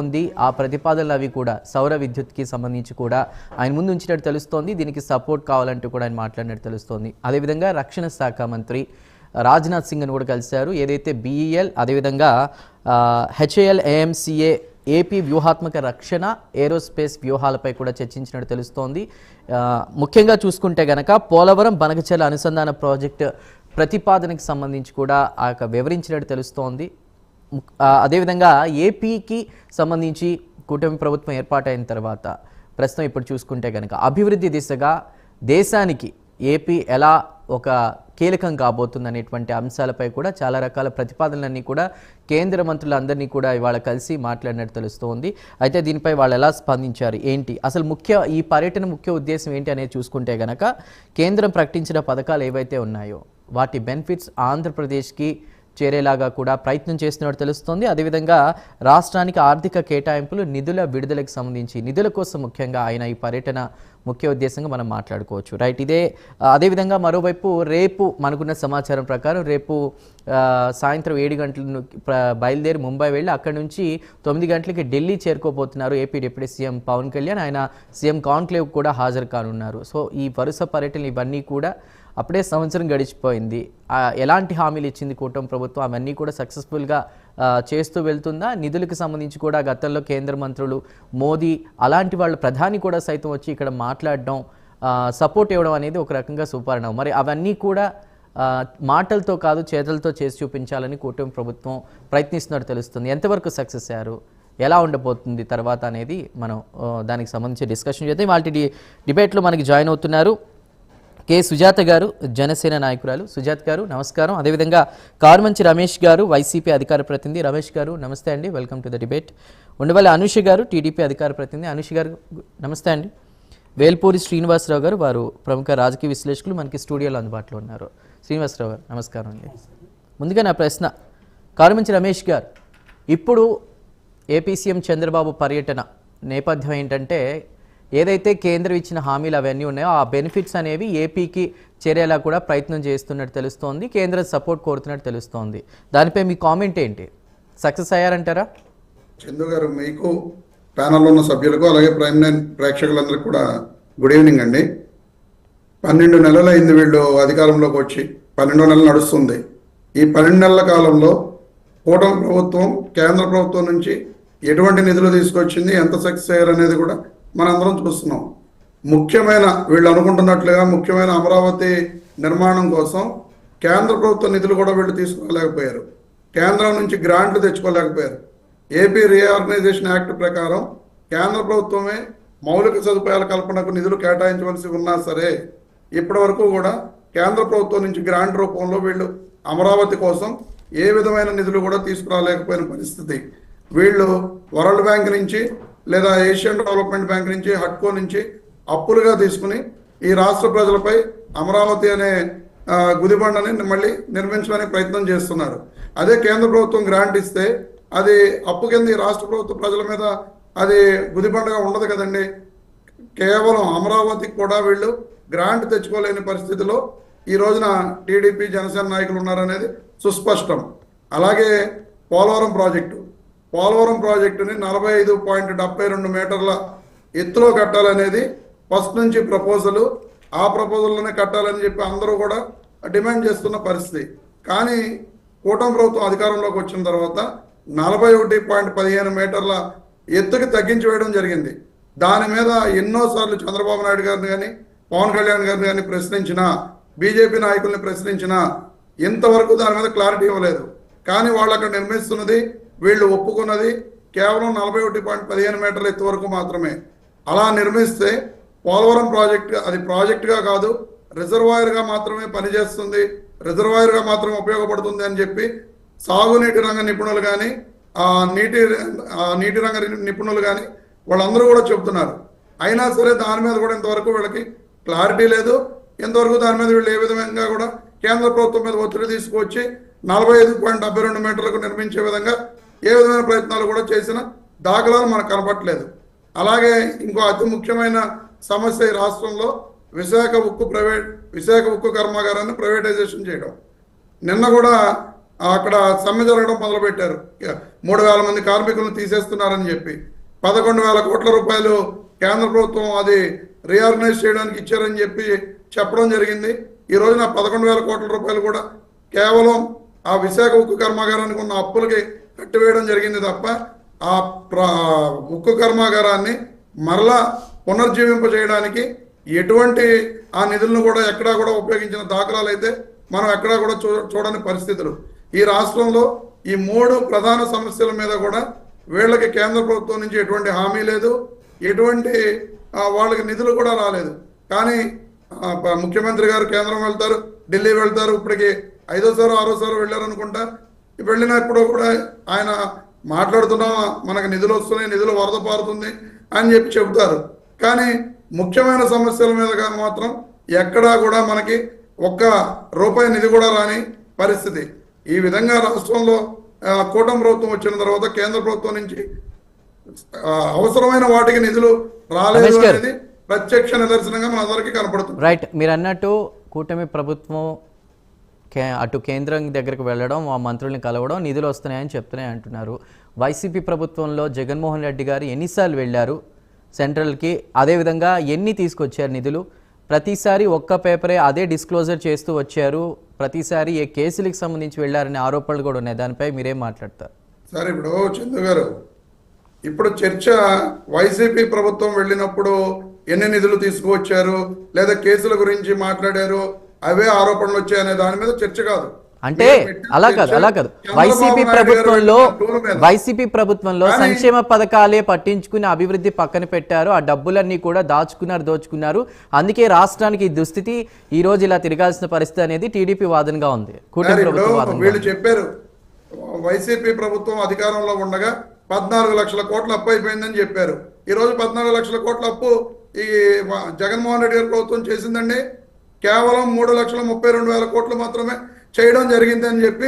ఉంది. ఆ ప్రతిపాదనలు అవి కూడా సౌర విద్యుత్కి సంబంధించి కూడా ఆయన ముందు ఉంచినట్టు తెలుస్తోంది. దీనికి సపోర్ట్ కావాలంటూ కూడా ఆయన మాట్లాడినట్టు తెలుస్తోంది. అదేవిధంగా రక్షణ శాఖ మంత్రి రాజ్నాథ్ సింగ్ను కూడా కలిశారు. ఏదైతే BEL అదేవిధంగా HAL AMCA ఏపీ వ్యూహాత్మక రక్షణ ఏరోస్పేస్ వ్యూహాలపై కూడా చర్చించినట్టు తెలుస్తోంది. ముఖ్యంగా చూసుకుంటే గనక పోలవరం బనకచెర్ల అనుసంధాన ప్రాజెక్టు ప్రతిపాదనకు సంబంధించి కూడా ఆ వివరించినట్టు తెలుస్తోంది. అదేవిధంగా ఏపీకి సంబంధించి కూటమి ప్రభుత్వం ఏర్పాటైన తర్వాత ప్రస్తుతం ఇప్పుడు చూసుకుంటే కనుక అభివృద్ధి దిశగా దేశానికి ఏపీ ఎలా ఒక కీలకం కాబోతుంది అనేటువంటి అంశాలపై కూడా చాలా రకాల ప్రతిపాదనలన్నీ కూడా కేంద్ర మంత్రులందరినీ కూడా ఇవాళ కలిసి మాట్లాడినట్టు తెలుస్తోంది. అయితే దీనిపై వాళ్ళు ఎలా స్పందించారు, ఏంటి అసలు ఈ పర్యటన ముఖ్య ఉద్దేశం ఏంటి అనేది చూసుకుంటే గనక కేంద్రం ప్రకటించిన పథకాలు ఏవైతే ఉన్నాయో వాటి బెనిఫిట్స్ ఆంధ్రప్రదేశ్కి చేరేలాగా కూడా ప్రయత్నం చేస్తున్నట్టు తెలుస్తోంది. అదేవిధంగా రాష్ట్రానికి ఆర్థిక కేటాయింపులు నిధుల విడుదలకు సంబంధించి నిధుల కోసం ముఖ్యంగా ఆయన ఈ పర్యటన ముఖ్య ఉద్దేశంగా మనం మాట్లాడుకోవచ్చు. రైట్, ఇదే అదేవిధంగా మరోవైపు రేపు మనకున్న సమాచారం ప్రకారం రేపు సాయంత్రం 7 గంటల బయలుదేరి ముంబై వెళ్ళి అక్కడి నుంచి 9 గంటలకి ఢిల్లీ చేరుకోబోతున్నారు AP deputy CM Pawan Kalyan. ఆయన సీఎం కాన్క్లేవ్ కూడా హాజరు కానున్నారు. సో ఈ వరుస పర్యటనలు ఇవన్నీ కూడా అప్పుడే సంవత్సరం గడిచిపోయింది. ఎలాంటి హామీలు ఇచ్చింది కూటమి ప్రభుత్వం, అవన్నీ కూడా సక్సెస్ఫుల్గా చేస్తూ వెళ్తుందా? నిధులకు సంబంధించి కూడా గతంలో కేంద్ర మంత్రులు మోదీ అలాంటి వాళ్ళ ప్రధాని కూడా సైతం వచ్చి ఇక్కడ మాట్లాడడం సపోర్ట్ ఇవ్వడం అనేది ఒక రకంగా సుపరిణామం. మరి అవన్నీ కూడా మాటలతో కాదు చేతలతో చేసి చూపించాలని కూటమి ప్రభుత్వం ప్రయత్నిస్తున్నట్టు తెలుస్తుంది. ఎంతవరకు సక్సెస్ అయ్యారు, ఎలా ఉండబోతుంది తర్వాత అనేది మనం దానికి సంబంధించి డిస్కషన్ చేద్దాం. వాళ్ళ డిబేట్లో మనకి జాయిన్ అవుతున్నారు కె సుజాత గారు, జనసేన నాయకురాలు. సుజాత గారు నమస్కారం. అదేవిధంగా కారుమంచి రమేష్ గారు, వైసీపీ అధికార ప్రతినిధి. రమేష్ గారు నమస్తే అండి, welcome to the debate. Undavalli Anusha గారు, టీడీపీ అధికార ప్రతినిధి. అనూష గారు నమస్తే అండి. వేల్పూరి శ్రీనివాసరావు గారు, వారు ప్రముఖ రాజకీయ విశ్లేషకులు, మనకి స్టూడియోలో అందుబాటులో ఉన్నారు. శ్రీనివాసరావు గారు నమస్కారం అండి. ముందుగా నా ప్రశ్న, కారుమంచి రమేష్ గారు, ఇప్పుడు ఏపీ సీఎం చంద్రబాబు పర్యటన నేపథ్యం ఏంటంటే ఏదైతే కేంద్రం ఇచ్చిన హామీలు అవన్నీ ఉన్నాయో ఆ బెనిఫిట్స్ అనేవి ఏపీకి చేరేలా కూడా ప్రయత్నం చేస్తున్నట్టు తెలుస్తోంది, కేంద్ర సపోర్ట్ కోరుతున్నట్టు తెలుస్తోంది. దానిపై మీ కామెంట్ ఏంటి? సక్సెస్ అయ్యారంటారా? చందు గారు, మీకు ప్యానల్లో ఉన్న సభ్యులకు అలాగే ప్రైమ్ నైన్ ప్రేక్షకులందరికీ కూడా గుడ్ ఈవినింగ్ అండి. 12 నెలలు అయింది వీళ్ళు అధికారంలోకి వచ్చి, 12వ నెల నడుస్తుంది. ఈ 12 నెలల కాలంలో కూటమి ప్రభుత్వం కేంద్ర ప్రభుత్వం నుంచి ఎటువంటి నిధులు తీసుకొచ్చింది, ఎంత సక్సెస్ అయ్యారనేది కూడా మనందరం చూస్తున్నాం. ముఖ్యమైన వీళ్ళు అనుకుంటున్నట్లుగా ముఖ్యమైన అమరావతి నిర్మాణం కోసం కేంద్ర ప్రభుత్వ నిధులు కూడా వీళ్ళు తీసుకోలేకపోయారు. కేంద్రం నుంచి గ్రాంట్లు తెచ్చుకోలేకపోయారు. ఏపీ రీఆర్గనైజేషన్ యాక్ట్ ప్రకారం కేంద్ర ప్రభుత్వమే మౌలిక సదుపాయాల కల్పనకు నిధులు కేటాయించవలసి ఉన్నా సరే ఇప్పటి వరకు కూడా కేంద్ర ప్రభుత్వం నుంచి గ్రాంట్ రూపంలో వీళ్ళు అమరావతి కోసం ఏ విధమైన నిధులు కూడా తీసుకురాలేకపోయిన పరిస్థితి. వీళ్ళు వరల్డ్ బ్యాంక్ నుంచి లేదా ఏషియన్ డెవలప్మెంట్ బ్యాంక్ నుంచి, హట్కో నుంచి అప్పులుగా తీసుకుని ఈ రాష్ట్ర ప్రజలపై అమరావతి అనే గుదిబండని మళ్ళీ నిర్మించడానికి ప్రయత్నం చేస్తున్నారు. అదే కేంద్ర ప్రభుత్వం గ్రాంట్ ఇస్తే అది అప్పు కింద ఈ రాష్ట్ర ప్రభుత్వ ప్రజల మీద అది గుదిబండగా ఉండదు కదండి. కేవలం అమరావతికి కూడా వీళ్ళు గ్రాంట్ తెచ్చుకోలేని పరిస్థితిలో ఈ రోజున టీడీపీ జనసేన నాయకులు ఉన్నారనేది సుస్పష్టం. అలాగే పోలవరం ప్రాజెక్టుని 45.72 మీటర్ల ఎత్తులో కట్టాలనేది ఫస్ట్ నుంచి ప్రపోజలు. ఆ ప్రపోజల్లోనే కట్టాలని చెప్పి అందరూ కూడా డిమాండ్ చేస్తున్న పరిస్థితి. కానీ కూటమి ప్రభుత్వం అధికారంలోకి వచ్చిన తర్వాత 41.15 మీటర్ల ఎత్తుకి తగ్గించి వేయడం జరిగింది. దాని మీద ఎన్నోసార్లు చంద్రబాబు నాయుడు గారిని కానీ పవన్ కళ్యాణ్ గారిని కానీ ప్రశ్నించినా, బీజేపీ నాయకుల్ని ప్రశ్నించినా ఇంతవరకు దాని మీద క్లారిటీ ఇవ్వలేదు. కానీ వాళ్ళు అక్కడ నిర్మిస్తున్నది, వీళ్ళు ఒప్పుకున్నది కేవలం 41.15 మీటర్ల ఎత్తు వరకు మాత్రమే. అలా నిర్మిస్తే పోలవరం ప్రాజెక్టు అది ప్రాజెక్టుగా కాదు, రిజర్వాయర్గా మాత్రమే పనిచేస్తుంది, రిజర్వాయర్గా మాత్రమే ఉపయోగపడుతుంది అని చెప్పి సాగునీటి రంగ నిపుణులు కానీ నీటి రంగ నిపుణులు కానీ వాళ్ళందరూ కూడా చెబుతున్నారు. అయినా సరే దాని మీద కూడా ఇంతవరకు వీళ్ళకి క్లారిటీ లేదు. ఇంతవరకు దాని మీద వీళ్ళు ఏ విధంగా కూడా కేంద్ర ప్రభుత్వం మీద ఒత్తిడి తీసుకువచ్చి 45.72 మీటర్లకు నిర్మించే విధంగా ఏ విధమైన ప్రయత్నాలు కూడా చేసిన దాఖలాలు మనకు కనపట్లేదు. అలాగే ఇంకో అతి ముఖ్యమైన సమస్య ఈ రాష్ట్రంలో విశాఖ ఉక్కు కర్మాగారాన్ని ప్రైవేటైజేషన్ చేయడం. నిన్న కూడా అక్కడ సమ్మె జరగడం మొదలుపెట్టారు. 3,000 మంది కార్మికులను తీసేస్తున్నారని చెప్పి 11,000 కోట్ల రూపాయలు కేంద్ర ప్రభుత్వం అది రీఆర్గనైజ్ చేయడానికి ఇచ్చారని చెప్పి చెప్పడం జరిగింది. ఈ రోజున 11,000 కోట్ల రూపాయలు కూడా కేవలం ఆ విశాఖ ఉక్కు కర్మాగారానికి ఉన్న అప్పులకి కట్టివేయడం జరిగింది తప్ప ఆ ఉక్కు కర్మాగారాన్ని మరలా పునర్జీవింపజేయడానికి ఎటువంటి ఆ నిధులను కూడా ఎక్కడా కూడా ఉపయోగించిన దాఖలాలు అయితే మనం ఎక్కడా కూడా చూడని పరిస్థితులు. ఈ రాష్ట్రంలో ఈ 3 ప్రధాన సమస్యల మీద కూడా వీళ్ళకి కేంద్ర ప్రభుత్వం నుంచి ఎటువంటి హామీ లేదు, ఎటువంటి వాళ్ళకి నిధులు కూడా రాలేదు. కానీ ముఖ్యమంత్రి గారు కేంద్రం వెళ్తారు, ఢిల్లీ వెళ్తారు, ఇప్పటికి 5వ 6వ వెళ్ళారు అనుకుంటా. వెళ్ళినప్పుడు కూడా ఆయన మాట్లాడుతున్నా మనకు నిధులు వస్తున్నాయి, నిధులు వరద పారుతుంది అని చెప్పి చెబుతారు. కానీ ముఖ్యమైన సమస్యల మీద మాత్రం ఎక్కడా కూడా మనకి ఒక్క రూపాయి నిధి కూడా రాని పరిస్థితి. ఈ విధంగా రాష్ట్రంలో కూటమి ప్రభుత్వం వచ్చిన తర్వాత కేంద్ర ప్రభుత్వం నుంచి అవసరమైన వాటికి నిధులు రాలేదు అనేది ప్రత్యక్ష నిదర్శనంగా మన అందరికీ కనపడుతుంది. రైట్, మీరు అన్నట్టు కూటమి ప్రభుత్వం అటు కేంద్రం దగ్గరకు వెళ్ళడం, ఆ మంత్రుల్ని కలవడం, నిధులు వస్తున్నాయని చెప్తున్నాయి అంటున్నారు. వైసీపీ ప్రభుత్వంలో జగన్మోహన్ రెడ్డి గారు ఎన్నిసార్లు వెళ్ళారు సెంట్రల్కి, అదేవిధంగా ఎన్ని తీసుకొచ్చారు నిధులు? ప్రతిసారి ఒక్క పేపరే అదే డిస్క్లోజర్ చేస్తూ వచ్చారు, ప్రతిసారి ఏ కేసులకు సంబంధించి వెళ్ళారనే ఆరోపణలు కూడా ఉన్నాయి. దానిపై మీరేం మాట్లాడతారు? సార్, ఇప్పుడు చంద్ర గారు, ఇప్పుడు చర్చ వైసీపీ ప్రభుత్వం వెళ్ళినప్పుడు ఎన్ని నిధులు తీసుకువచ్చారు లేదా కేసుల గురించి మాట్లాడారు, అవే ఆరోపణలు వచ్చాయనే దాని మీద చర్చ కాదు. అంటే అలా కాదు వైసీపీ ప్రభుత్వంలో సంక్షేమ పథకాలే పట్టించుకుని అభివృద్ధి పక్కన పెట్టారు, ఆ డబ్బులన్నీ కూడా దోచుకున్నారు. అందుకే రాష్ట్రానికి దుస్థితి, ఈ రోజు ఇలా తిరగాల్సిన పరిస్థితి అనేది టీడీపీ వాదనగా ఉంది. వీళ్ళు చెప్పారు వైసీపీ ప్రభుత్వం అధికారంలో ఉండగా 14 లక్షల కోట్ల అప్పు అయిపోయిందని చెప్పారు. ఈ రోజు 14 లక్షల కోట్ల అప్పు ఈ జగన్మోహన్ రెడ్డి గారి ప్రభుత్వం చేసిందండి. కేవలం 3,32,000 కోట్లు మాత్రమే చేయడం జరిగింది అని చెప్పి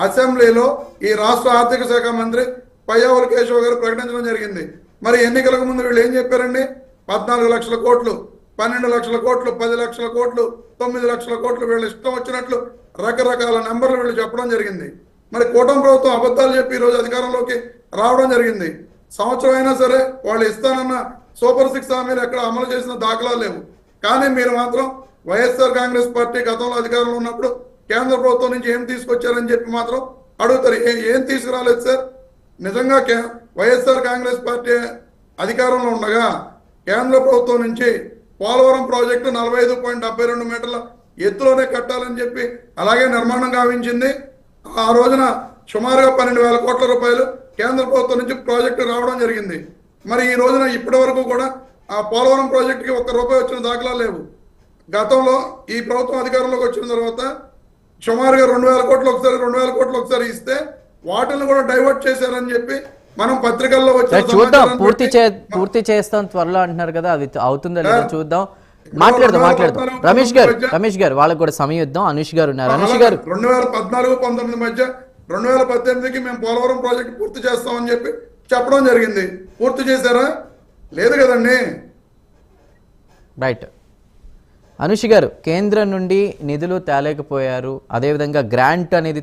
అసెంబ్లీలో ఈ రాష్ట్ర ఆర్థిక శాఖ మంత్రి పయ్యావుల కేశవ గారు ప్రకటించడం జరిగింది. మరి ఎన్నికలకు ముందు వీళ్ళు ఏం చెప్పారండి? 14 లక్షల కోట్లు, 12 లక్షల కోట్లు, 10 లక్షల కోట్లు, 9 లక్షల కోట్లు, వీళ్ళు ఇష్టం వచ్చినట్లు రకరకాల నెంబర్లు వీళ్ళు చెప్పడం జరిగింది. మరి కూటమి ప్రభుత్వం అబద్ధాలు చెప్పి ఈరోజు అధికారంలోకి రావడం జరిగింది. సంవత్సరం అయినా సరే వాళ్ళు ఇస్తానన్న సూపర్ 6 హామీలు ఎక్కడ అమలు చేసిన దాఖలాలు లేవు. కానీ మీరు మాత్రం వైఎస్ఆర్ కాంగ్రెస్ పార్టీ గతంలో అధికారంలో ఉన్నప్పుడు కేంద్ర ప్రభుత్వం నుంచి ఏం తీసుకొచ్చారని చెప్పి మాత్రం అడుగుతారు. ఏం తీసుకురాలేదు సార్. నిజంగా వైఎస్ఆర్ కాంగ్రెస్ పార్టీ అధికారంలో ఉండగా కేంద్ర ప్రభుత్వం నుంచి పోలవరం ప్రాజెక్టు 45.72 మీటర్ల ఎత్తులోనే కట్టాలని చెప్పి అలాగే నిర్మాణం గావించింది. ఆ రోజున సుమారుగా 12,000 కోట్ల రూపాయలు కేంద్ర ప్రభుత్వం నుంచి ప్రాజెక్టు రావడం జరిగింది. మరి ఈ రోజున ఇప్పటి వరకు కూడా ఆ పోలవరం ప్రాజెక్టుకి ₹1 వచ్చిన దాఖలాలు లేవు. గతంలో ఈ ప్రభుత్వం అధికారంలోకి వచ్చిన తర్వాత సుమారుగా 2,000 కోట్లు ఒకసారి, 2,000 కోట్లు ఒకసారి ఇస్తే వాటిని కూడా డైవర్ట్ చేశారని చెప్పి మనం పత్రికల్లో చూద్దాం. పూర్తి చేస్తాం త్వరలో అంటున్నారు కదా, అది అవుతుందో లేదో చూద్దాం. మాట్లాడదాం. రమేష్ గారు వాళ్ళకి కూడా సమయం ఇద్దాం. అనుష్ గారు ఉన్నారు. అనుష్ గారు, 2014-19 మధ్య 2018కి మేము పోలవరం ప్రాజెక్టు పూర్తి చేస్తామని చెప్పి చెప్పడం జరిగింది. పూర్తి చేశారా? లేదు కదండి. రైట్. అనుష్ గారు, కేంద్రం నుండి నిధులు తేలేకపోయారు, అదేవిధంగా గ్రాంట్ అనేది